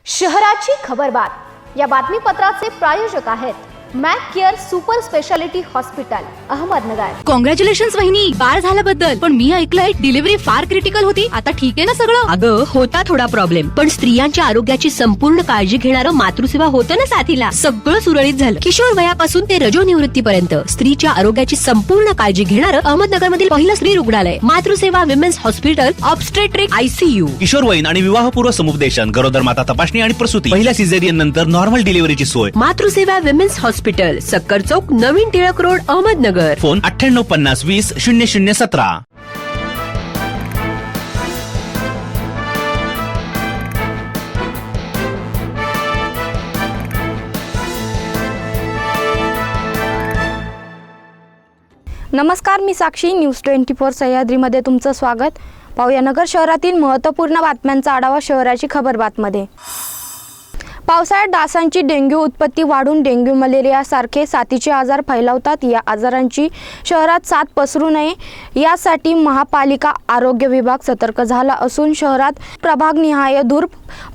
शहराची खबरबात या बातमीपत्राचे प्रायोजक आहेत Mac care super speciality hospital Ahmednagar. Congratulations वहिनी, बाळ झाल्याबद्दल। पण मी ऐकलंय डिलिव्हरी फार क्रिटिकल होती। आता ठीक आहे ना सगळं? अगं होता थोडा प्रॉब्लेम, पण स्त्रियांच्या आरोग्याची संपूर्ण काळजी घेणारं मातृसेवा होतं ना साथीला। सगळं सुरळीत झालं। किशोर वयापासून ते रजोनिवृत्तीपर्यंत स्त्रीच्या आरोग्याची संपूर्ण काळजी घेणारं अहमदनगर मधील पहिलं स्त्री रुग्णालय Matruseva women's hospital obstetric ICU। किशोरवयीन आणि विवाहपूर्व समुपदेशन, गरोदर माता तपासणी आणि प्रसूती, पहिल्या सिझेरियन नंतर नॉर्मल डिलिव्हरीची सोय। मातृसेवा विमेन्स हॉस्पिटल, सक्कर चौक, नवीन टिळक रोड, अहमदनगर। फोन 9850200017। नमस्कार, मी साक्षी, न्यूज 24 सह्याद्रीमध्ये तुमचं स्वागत। पाहूया नगर शहरातील महत्त्वपूर्ण बातम्यांचा आढावा शहराची खबरबातमध्ये। पावसाळ्यात डासांची डेंग्यू उत्पत्ती वाढून डेंग्यू मलेरिया सारखे साथीचे आजार फैलावतात। या आजारांची शहरात साथ पसरू नये यासाठी महापालिका आरोग्य विभाग सतर्क झाला असून शहरात प्रभागनिहाय धूर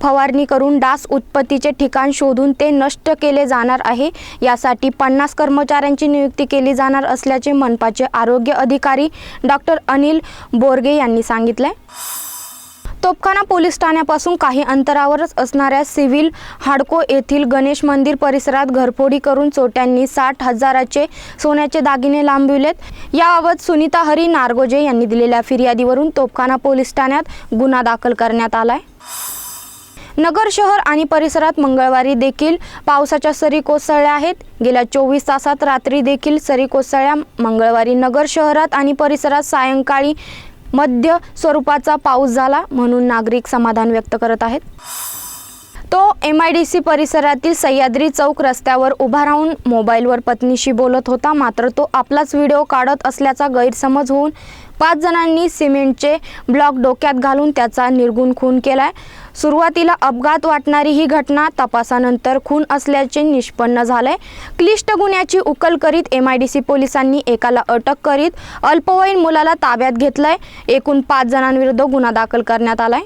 फवारणी करून डास उत्पत्तीचे ठिकाण शोधून ते नष्ट केले जाणार आहे। यासाठी 50 कर्मचाऱ्यांची नियुक्ती केली जाणार असल्याचे मनपाचे आरोग्य अधिकारी डॉक्टर अनिल बोरगे यांनी सांगितले। तोपखाना पोलीस ठाण्यापासून काही अंतरावरच असणाऱ्या सिव्हिल हाडको येथील गणेश मंदिर परिसरात घरफोडी करून चोरट्यांनी 60,000चे सोन्याचे दागिने लांबविलेत। याबाबत सुनीता हरी नारगोजे यांनी दिलेल्या फिर्यादीवरून तोपखाना पोलीस ठाण्यात गुन्हा दाखल करण्यात आलाय। नगर शहर आणि परिसरात मंगळवारी देखील पावसाच्या सरी कोसळल्या आहेत। गेल्या 24 तासात रात्री देखील सरी कोसळल्या। मंगळवारी नगर शहरात आणि परिसरात सायंकाळी मध्य स्वरूपाचा पाऊस झाला, म्हणून नागरिक समाधान व्यक्त करत आहेत। तो MIDC परिसरातील सह्याद्री चौक रस्त्यावर उभा राहून मोबाईलवर पत्नीशी बोलत होता, मात्र तो आपलाच व्हिडिओ काढत असल्याचा गैरसमज होऊन 5 जणांनी सिमेंटचे ब्लॉक डोक्यात घालून त्याचा निर्घृण खून केलाय। सुरुवातीला अपघात वाटणारी ही घटना तपासानंतर खून असल्याचे निष्पन्न झाले। क्लिष्ट गुन्ह्याची उकल करीत MIDC पोलिसांनी एकाला अटक करीत अल्पवयीन मुलाला ताब्यात घेतलंय। एकूण 5 जणांविरुद्ध गुन्हा दाखल करण्यात आलाय।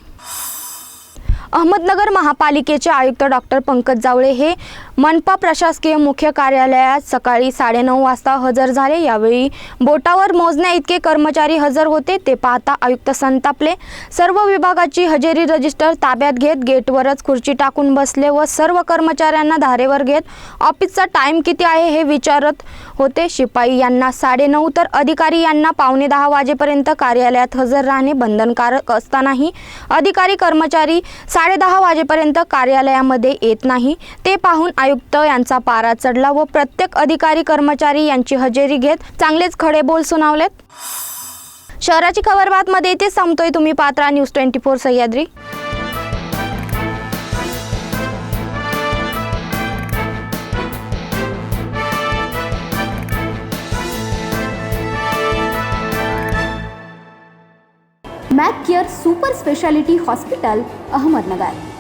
अहमदनगर महापालिकेचे आयुक्त डॉक्टर पंकज जावळे हे मनपा प्रशासकीय मुख्य कार्यालयात सकाळी 9:30 वाजता हजर झाले। यावेळी बोटावर मोजण्या इतके कर्मचारी हजर होते ते पाहता आयुक्त संतापले। सर्व विभागाची हजेरी रजिस्टर ताब्यात घेत गेटवरच खुर्ची टाकून बसले व सर्व कर्मचाऱ्यांना धारेवर घेत ऑफिसचा टाइम किती आहे हे विचारत होते। शिपाई यांना 9:30 तर अधिकारी यांना 9:45 वाजेपर्यंत कार्यालयात हजर राहणे बंधनकारक असतानाही अधिकारी कर्मचारी 10:30 वाजेपर्यंत कार्यालयामध्ये येत नाही। ते पाहून आयुक्त यांचा पारा चढला व प्रत्येक अधिकारी कर्मचारी यांची हजेरी घेत चांगलेच खडे बोल सुनावलेत। शहराची खबरबातमध्ये इथे संपतोय। तुम्ही पाहत राहा news 24 Sahyadri. Mac care super speciality hospital Ahmednagar.